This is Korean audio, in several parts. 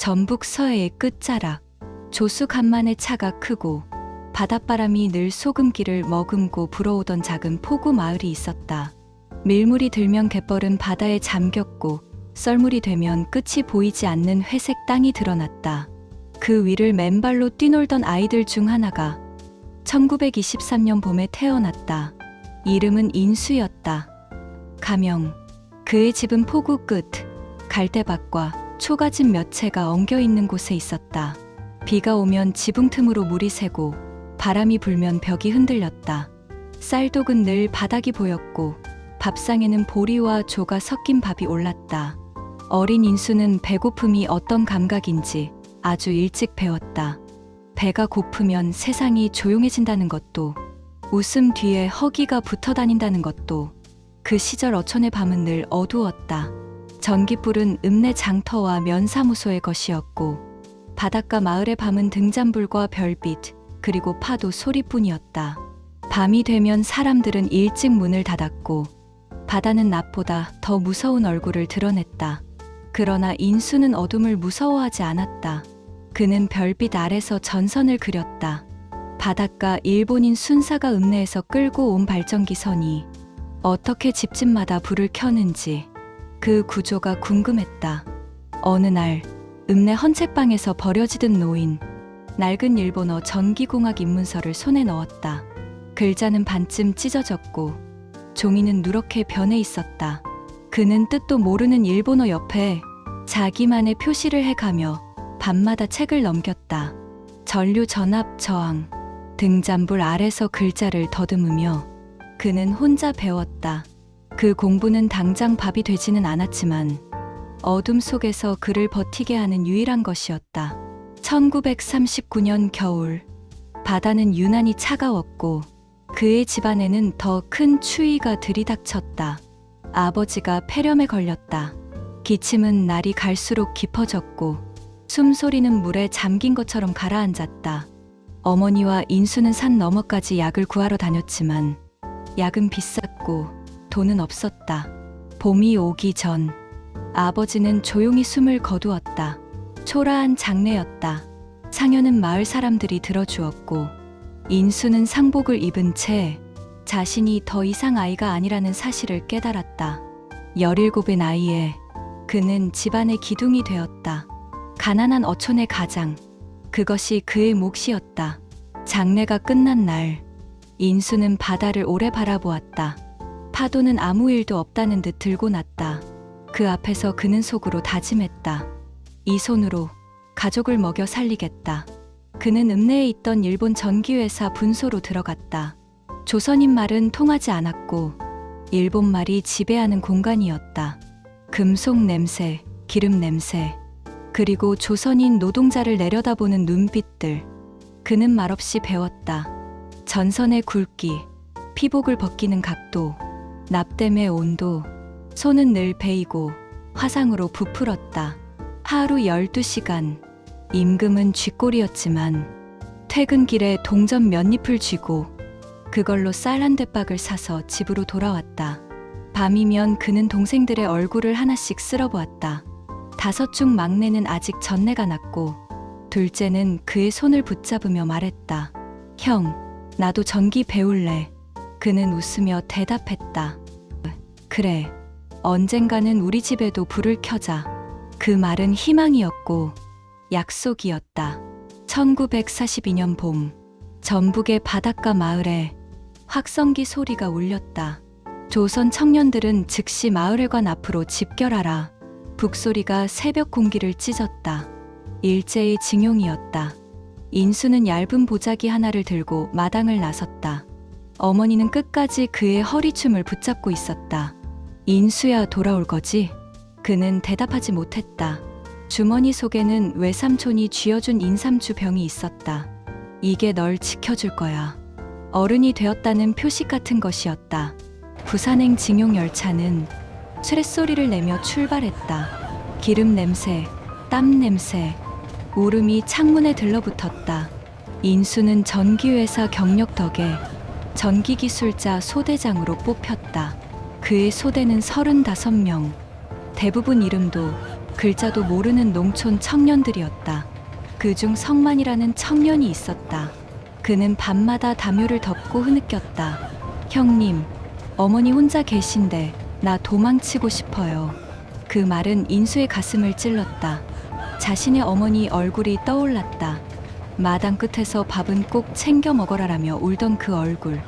전북 서해의 끝자락. 조수 간만에 차가 크고 바닷바람이 늘 소금기를 머금고 불어오던 작은 포구 마을이 있었다. 밀물이 들면 갯벌은 바다에 잠겼고 썰물이 되면 끝이 보이지 않는 회색 땅이 드러났다. 그 위를 맨발로 뛰놀던 아이들 중 하나가 1923년 봄에 태어났다. 이름은 인수였다. 가명. 그의 집은 포구 끝, 갈대밭과 초가집 몇 채가 엉겨있는 곳에 있었다. 비가 오면 지붕 틈으로 물이 새고 바람이 불면 벽이 흔들렸다. 쌀독은 늘 바닥이 보였고 밥상에는 보리와 조가 섞인 밥이 올랐다. 어린 인수는 배고픔이 어떤 감각인지 아주 일찍 배웠다. 배가 고프면 세상이 조용해진다는 것도, 웃음 뒤에 허기가 붙어 다닌다는 것도. 그 시절 어촌의 밤은 늘 어두웠다. 전깃불은 읍내 장터와 면사무소의 것이었고 바닷가 마을의 밤은 등잔불과 별빛 그리고 파도 소리뿐이었다. 밤이 되면 사람들은 일찍 문을 닫았고 바다는 낮보다 더 무서운 얼굴을 드러냈다. 그러나 인수는 어둠을 무서워하지 않았다. 그는 별빛 아래서 전선을 그렸다. 바닷가 일본인 순사가 읍내에서 끌고 온 발전기 선이 어떻게 집집마다 불을 켜는지 그 구조가 궁금했다. 어느 날 읍내 헌책방에서 버려지던 노인, 낡은 일본어 전기공학 입문서를 손에 넣었다. 글자는 반쯤 찢어졌고 종이는 누렇게 변해 있었다. 그는 뜻도 모르는 일본어 옆에 자기만의 표시를 해가며 밤마다 책을 넘겼다. 전류 전압 저항, 등잔불 아래서 글자를 더듬으며 그는 혼자 배웠다. 그 공부는 당장 밥이 되지는 않았지만 어둠 속에서 그를 버티게 하는 유일한 것이었다. 1939년 겨울, 바다는 유난히 차가웠고 그의 집안에는 더 큰 추위가 들이닥쳤다. 아버지가 폐렴에 걸렸다. 기침은 날이 갈수록 깊어졌고 숨소리는 물에 잠긴 것처럼 가라앉았다. 어머니와 인수는 산 너머까지 약을 구하러 다녔지만 약은 비쌌고 돈은 없었다. 봄이 오기 전 아버지는 조용히 숨을 거두었다. 초라한 장례였다. 상여는 마을 사람들이 들어주었고 인수는 상복을 입은 채 자신이 더 이상 아이가 아니라는 사실을 깨달았다. 17의 나이에 그는 집안의 기둥이 되었다. 가난한 어촌의 가장, 그것이 그의 몫이었다. 장례가 끝난 날 인수는 바다를 오래 바라보았다. 파도는 아무 일도 없다는 듯 들고 났다. 그 앞에서 그는 속으로 다짐했다. 이 손으로 가족을 먹여 살리겠다. 그는 읍내에 있던 일본 전기회사 분소로 들어갔다. 조선인 말은 통하지 않았고 일본 말이 지배하는 공간이었다. 금속 냄새, 기름 냄새, 그리고 조선인 노동자를 내려다보는 눈빛들. 그는 말없이 배웠다. 전선의 굵기, 피복을 벗기는 각도, 납땜의 온도. 손은 늘 베이고 화상으로 부풀었다. 하루 12시간, 임금은 쥐꼬리였지만 퇴근길에 동전 몇 잎을 쥐고 그걸로 쌀 한 대박을 사서 집으로 돌아왔다. 밤이면 그는 동생들의 얼굴을 하나씩 쓸어보았다. 5 중 막내는 아직 전내가 났고 둘째는 그의 손을 붙잡으며 말했다. 형, 나도 전기 배울래. 그는 웃으며 대답했다. 그래, 언젠가는 우리 집에도 불을 켜자. 그 말은 희망이었고 약속이었다. 1942년 봄, 전북의 바닷가 마을에 확성기 소리가 울렸다. 조선 청년들은 즉시 마을회관 앞으로 집결하라. 북소리가 새벽 공기를 찢었다. 일제의 징용이었다. 인수는 얇은 보자기 하나를 들고 마당을 나섰다. 어머니는 끝까지 그의 허리춤을 붙잡고 있었다. 인수야, 돌아올 거지? 그는 대답하지 못했다. 주머니 속에는 외삼촌이 쥐어준 인삼주 병이 있었다. 이게 널 지켜줄 거야. 어른이 되었다는 표식 같은 것이었다. 부산행 징용 열차는 쇠소리를 내며 출발했다. 기름 냄새, 땀 냄새, 울음이 창문에 들러붙었다. 인수는 전기회사 경력 덕에 전기기술자 소대장으로 뽑혔다. 그의 소대는 35명. 대부분 이름도 글자도 모르는 농촌 청년들이었다. 그중 성만이라는 청년이 있었다. 그는 밤마다 담요를 덮고 흐느꼈다. 형님, 어머니 혼자 계신데 나 도망치고 싶어요. 그 말은 인수의 가슴을 찔렀다. 자신의 어머니 얼굴이 떠올랐다. 마당 끝에서 밥은 꼭 챙겨 먹어라라며 울던 그 얼굴.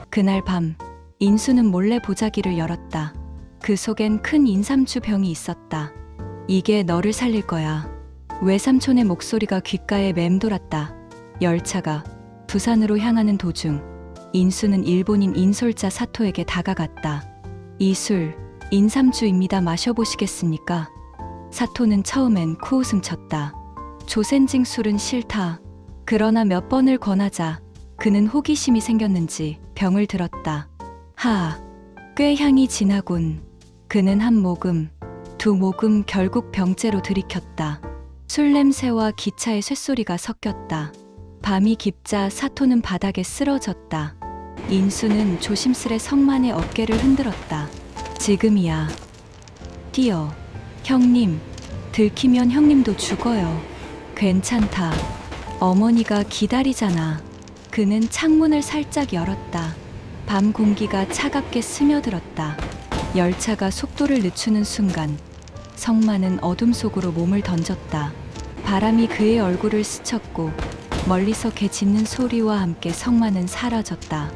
그날 밤 인수는 몰래 보자기를 열었다. 그 속엔 큰 인삼주 병이 있었다. 이게 너를 살릴 거야. 외삼촌의 목소리가 귓가에 맴돌았다. 열차가 부산으로 향하는 도중 인수는 일본인 인솔자 사토에게 다가갔다. 이 술 인삼주입니다. 마셔보시겠습니까? 사토는 처음엔 코웃음 쳤다. 조센징 술은 싫다. 그러나 몇 번을 권하자 그는 호기심이 생겼는지 병을 들었다. 하, 꽤 향이 진하군. 그는 한 모금, 두 모금 결국 병째로 들이켰다. 술 냄새와 기차의 쇳소리가 섞였다. 밤이 깊자 사토는 바닥에 쓰러졌다. 인수는 조심스레 성만의 어깨를 흔들었다. 지금이야. 뛰어. 형님, 들키면 형님도 죽어요. 괜찮다. 어머니가 기다리잖아. 그는 창문을 살짝 열었다. 밤 공기가 차갑게 스며들었다. 열차가 속도를 늦추는 순간 성만은 어둠 속으로 몸을 던졌다. 바람이 그의 얼굴을 스쳤고 멀리서 개 짖는 소리와 함께 성만은 사라졌다.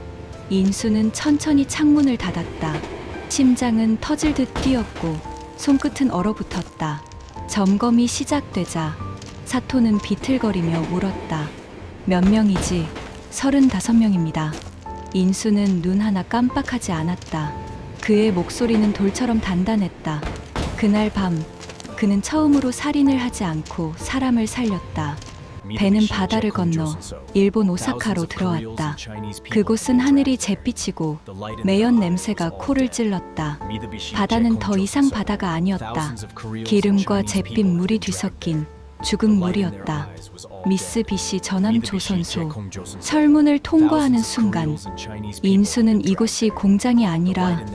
인수는 천천히 창문을 닫았다. 심장은 터질 듯 뛰었고 손끝은 얼어붙었다. 점검이 시작되자 사토는 비틀거리며 물었다. 몇 명이지? 35명입니다. 인수는 눈 하나 깜빡하지 않았다. 그의 목소리는 돌처럼 단단했다. 그날 밤 그는 처음으로 살인을 하지 않고 사람을 살렸다. 배는 바다를 건너 일본 오사카로 들어왔다. 그곳은 하늘이 잿빛이고 매연 냄새가 코를 찔렀다. 바다는 더 이상 바다가 아니었다. 기름과 잿빛 물이 뒤섞인 죽은 물이었다. 미쓰비시 전함 조선소. 철문을 통과하는 순간 인수는 이곳이 공장이 아니라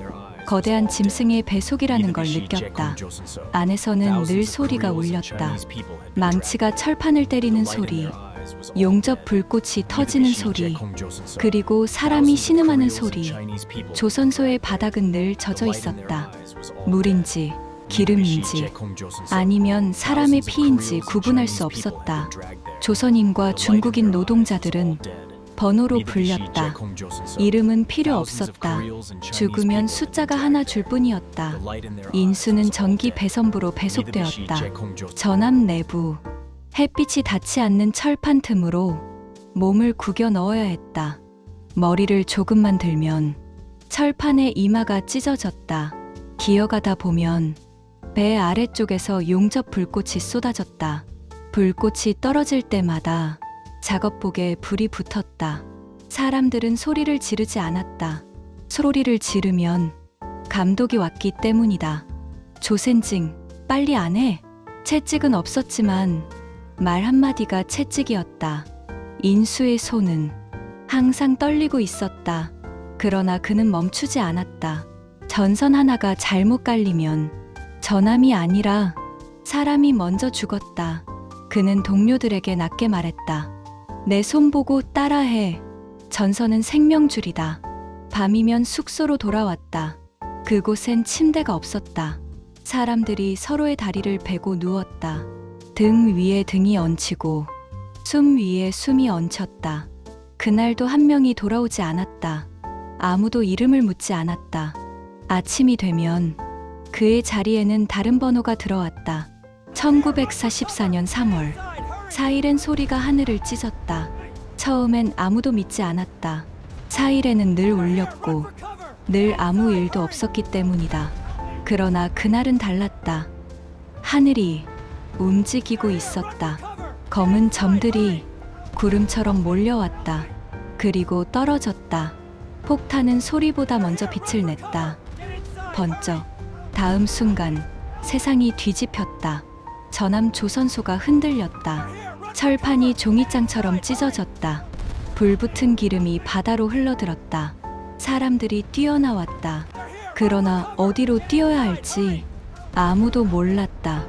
거대한 짐승의 배속이라는 걸 느꼈다. 안에서는 늘 소리가 울렸다. 망치가 철판을 때리는 소리, 용접 불꽃이 터지는 소리, 그리고 사람이 신음하는 소리. 조선소의 바닥은 늘 젖어 있었다. 물인지 기름인지 아니면 사람의 피인지 구분할 수 없었다. 조선인과 중국인 노동자들은 번호로 불렸다. 이름은 필요 없었다. 죽으면 숫자가 하나 줄 뿐이었다. 인수는 전기 배선부로 배속되었다. 전함 내부. 햇빛이 닿지 않는 철판 틈으로 몸을 구겨 넣어야 했다. 머리를 조금만 들면 철판에 이마가 찢어졌다. 기어가다 보면 배 아래쪽에서 용접 불꽃이 쏟아졌다. 불꽃이 떨어질 때마다 작업복에 불이 붙었다. 사람들은 소리를 지르지 않았다. 소리를 지르면 감독이 왔기 때문이다. 조센징, 빨리 안 해. 채찍은 없었지만 말 한마디가 채찍이었다. 인수의 손은 항상 떨리고 있었다. 그러나 그는 멈추지 않았다. 전선 하나가 잘못 깔리면 전함이 아니라 사람이 먼저 죽었다. 그는 동료들에게 낮게 말했다. 내 손 보고 따라해. 전선은 생명줄이다. 밤이면 숙소로 돌아왔다. 그곳엔 침대가 없었다. 사람들이 서로의 다리를 베고 누웠다. 등 위에 등이 얹히고 숨 위에 숨이 얹혔다. 그날도 한 명이 돌아오지 않았다. 아무도 이름을 묻지 않았다. 아침이 되면 그의 자리에는 다른 번호가 들어왔다. 1944년 3월. 사이렌 소리가 하늘을 찢었다. 처음엔 아무도 믿지 않았다. 사이렌은 늘 울렸고 늘 아무 일도 없었기 때문이다. 그러나 그날은 달랐다. 하늘이 움직이고 있었다. 검은 점들이 구름처럼 몰려왔다. 그리고 떨어졌다. 폭탄은 소리보다 먼저 빛을 냈다. 번쩍. 다음 순간 세상이 뒤집혔다. 전함 조선소가 흔들렸다. 철판이 종이장처럼 찢어졌다. 불붙은 기름이 바다로 흘러들었다. 사람들이 뛰어나왔다. 그러나 어디로 뛰어야 할지 아무도 몰랐다.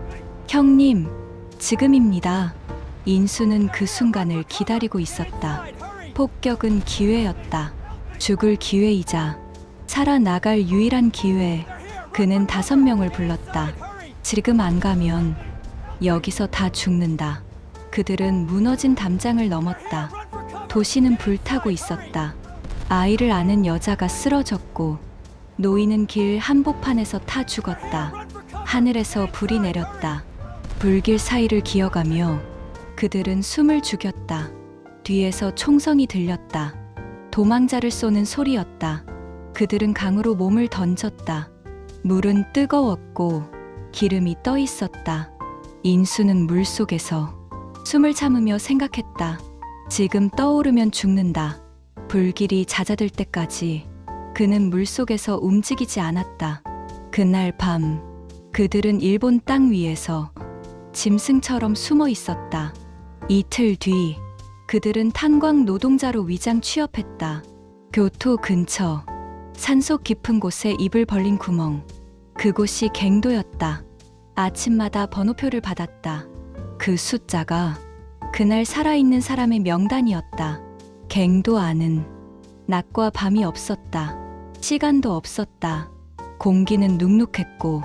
형님, 지금입니다. 인수는 그 순간을 기다리고 있었다. 폭격은 기회였다. 죽을 기회이자 살아나갈 유일한 기회. 그는 5명을 불렀다. 지금 안 가면 여기서 다 죽는다. 그들은 무너진 담장을 넘었다. 도시는 불타고 있었다. 아이를 아는 여자가 쓰러졌고 노인은 길 한복판에서 타 죽었다. 하늘에서 불이 내렸다. 불길 사이를 기어가며 그들은 숨을 죽였다. 뒤에서 총성이 들렸다. 도망자를 쏘는 소리였다. 그들은 강으로 몸을 던졌다. 물은 뜨거웠고 기름이 떠 있었다. 인수는 물속에서 숨을 참으며 생각했다. 지금 떠오르면 죽는다. 불길이 잦아들 때까지 그는 물속에서 움직이지 않았다. 그날 밤 그들은 일본 땅 위에서 짐승처럼 숨어 있었다. 이틀 뒤 그들은 탄광 노동자로 위장 취업했다. 교토 근처 산속 깊은 곳에 입을 벌린 구멍. 그곳이 갱도였다. 아침마다 번호표를 받았다. 그 숫자가 그날 살아있는 사람의 명단이었다. 갱도 안은 낮과 밤이 없었다. 시간도 없었다. 공기는 눅눅했고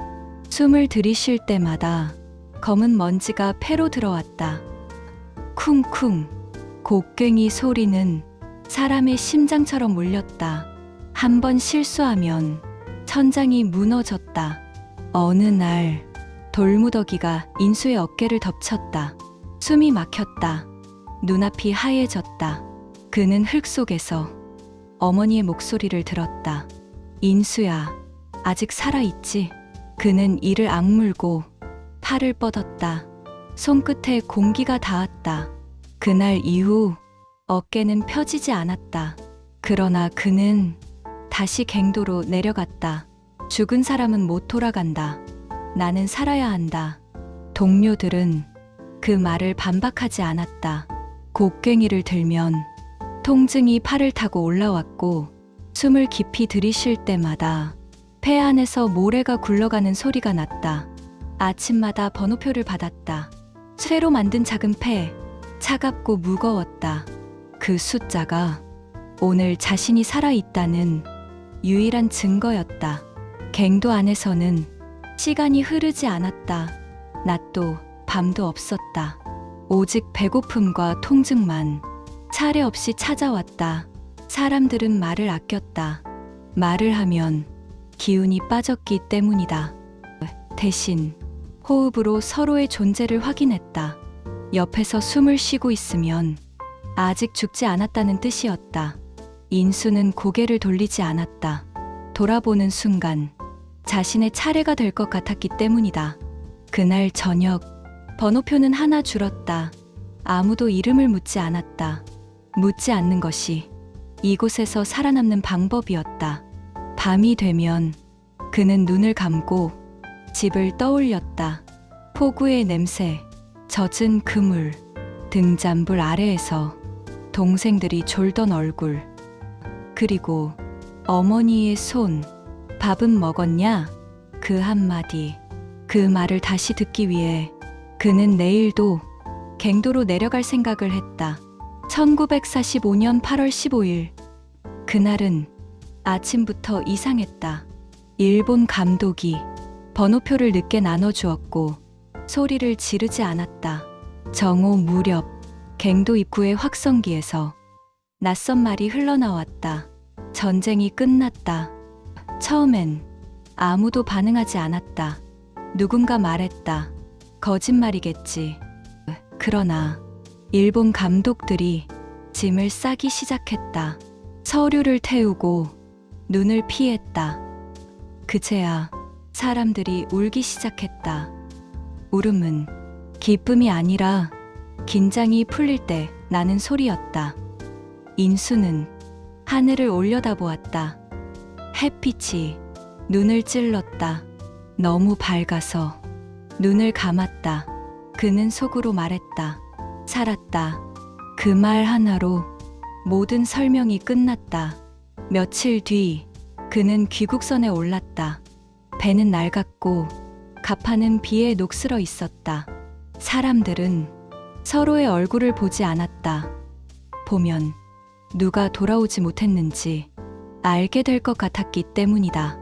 숨을 들이쉴 때마다 검은 먼지가 폐로 들어왔다. 쿵쿵 곡괭이 소리는 사람의 심장처럼 울렸다. 한 번 실수하면 천장이 무너졌다. 어느 날 돌무더기가 인수의 어깨를 덮쳤다. 숨이 막혔다. 눈앞이 하얘졌다. 그는 흙 속에서 어머니의 목소리를 들었다. 인수야, 아직 살아있지? 그는 이를 악물고 팔을 뻗었다. 손끝에 공기가 닿았다. 그날 이후 어깨는 펴지지 않았다. 그러나 그는 다시 갱도로 내려갔다. 죽은 사람은 못 돌아간다. 나는 살아야 한다. 동료들은 그 말을 반박하지 않았다. 곡괭이를 들면 통증이 팔을 타고 올라왔고 숨을 깊이 들이쉴 때마다 폐 안에서 모래가 굴러가는 소리가 났다. 아침마다 번호표를 받았다. 쇠로 만든 작은 폐, 차갑고 무거웠다. 그 숫자가 오늘 자신이 살아있다는 유일한 증거였다. 갱도 안에서는 시간이 흐르지 않았다. 낮도 밤도 없었다. 오직 배고픔과 통증만 차례 없이 찾아왔다. 사람들은 말을 아꼈다. 말을 하면 기운이 빠졌기 때문이다. 대신 호흡으로 서로의 존재를 확인했다. 옆에서 숨을 쉬고 있으면 아직 죽지 않았다는 뜻이었다. 인수는 고개를 돌리지 않았다. 돌아보는 순간 자신의 차례가 될 것 같았기 때문이다. 그날 저녁 번호표는 하나 줄었다. 아무도 이름을 묻지 않았다. 묻지 않는 것이 이곳에서 살아남는 방법이었다. 밤이 되면 그는 눈을 감고 집을 떠올렸다. 폭우의 냄새, 젖은 그물, 등잔불 아래에서 동생들이 졸던 얼굴, 그리고 어머니의 손, 밥은 먹었냐? 그 한마디, 그 말을 다시 듣기 위해 그는 내일도 갱도로 내려갈 생각을 했다. 1945년 8월 15일. 그날은 아침부터 이상했다. 일본 감독이 번호표를 늦게 나눠주었고 소리를 지르지 않았다. 정오 무렵 갱도 입구의 확성기에서 낯선 말이 흘러나왔다. 전쟁이 끝났다. 처음엔 아무도 반응하지 않았다. 누군가 말했다. 거짓말이겠지. 그러나 일본 감독들이 짐을 싸기 시작했다. 서류를 태우고 눈을 피했다. 그제야 사람들이 울기 시작했다. 울음은 기쁨이 아니라 긴장이 풀릴 때 나는 소리였다. 인수는 하늘을 올려다보았다. 햇빛이 눈을 찔렀다. 너무 밝아서 눈을 감았다. 그는 속으로 말했다. 살았다. 그 말 하나로 모든 설명이 끝났다. 며칠 뒤 그는 귀국선에 올랐다. 배는 낡았고 가파는 비에 녹슬어 있었다. 사람들은 서로의 얼굴을 보지 않았다. 보면 누가 돌아오지 못했는지 알게 될 것 같았기 때문이다.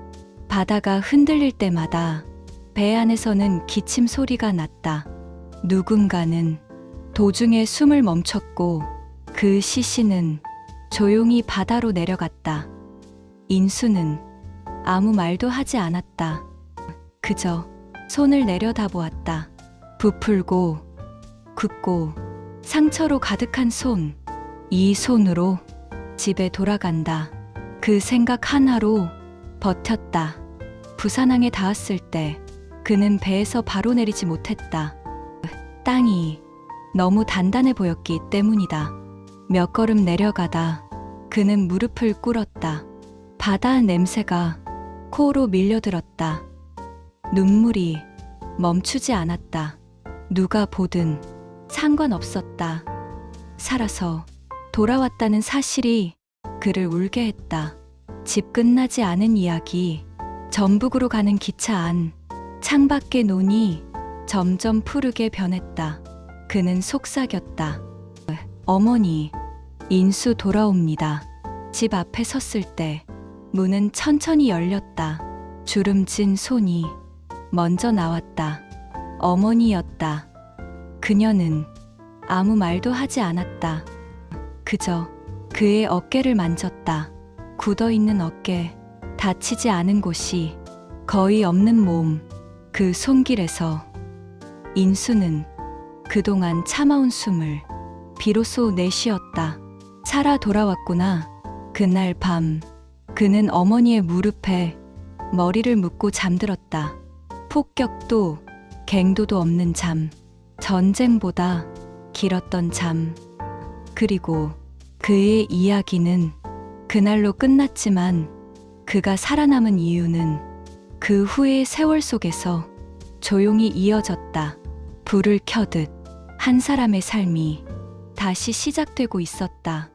바다가 흔들릴 때마다 배 안에서는 기침 소리가 났다. 누군가는 도중에 숨을 멈췄고 그 시신은 조용히 바다로 내려갔다. 인수는 아무 말도 하지 않았다. 그저 손을 내려다보았다. 부풀고 굳고 상처로 가득한 손. 이 손으로 집에 돌아간다. 그 생각 하나로 버텼다. 부산항에 닿았을 때 그는 배에서 바로 내리지 못했다. 땅이 너무 단단해 보였기 때문이다. 몇 걸음 내려가다 그는 무릎을 꿇었다. 바다 냄새가 코로 밀려들었다. 눈물이 멈추지 않았다. 누가 보든 상관없었다. 살아서 돌아왔다는 사실이 그를 울게 했다. 집 끝나지 않은 이야기. 전북으로 가는 기차 안. 창밖의 논이 점점 푸르게 변했다. 그는 속삭였다. 어머니, 인수 돌아옵니다. 집 앞에 섰을 때 문은 천천히 열렸다. 주름진 손이 먼저 나왔다. 어머니였다. 그녀는 아무 말도 하지 않았다. 그저 그의 어깨를 만졌다. 굳어있는 어깨, 다치지 않은 곳이 거의 없는 몸. 그 손길에서 인수는 그동안 참아온 숨을 비로소 내쉬었다. 살아 돌아왔구나. 그날 밤 그는 어머니의 무릎에 머리를 묻고 잠들었다. 폭격도 갱도도 없는 잠. 전쟁보다 길었던 잠. 그리고 그의 이야기는 그날로 끝났지만 그가 살아남은 이유는 그 후의 세월 속에서 조용히 이어졌다. 불을 켜듯 한 사람의 삶이 다시 시작되고 있었다.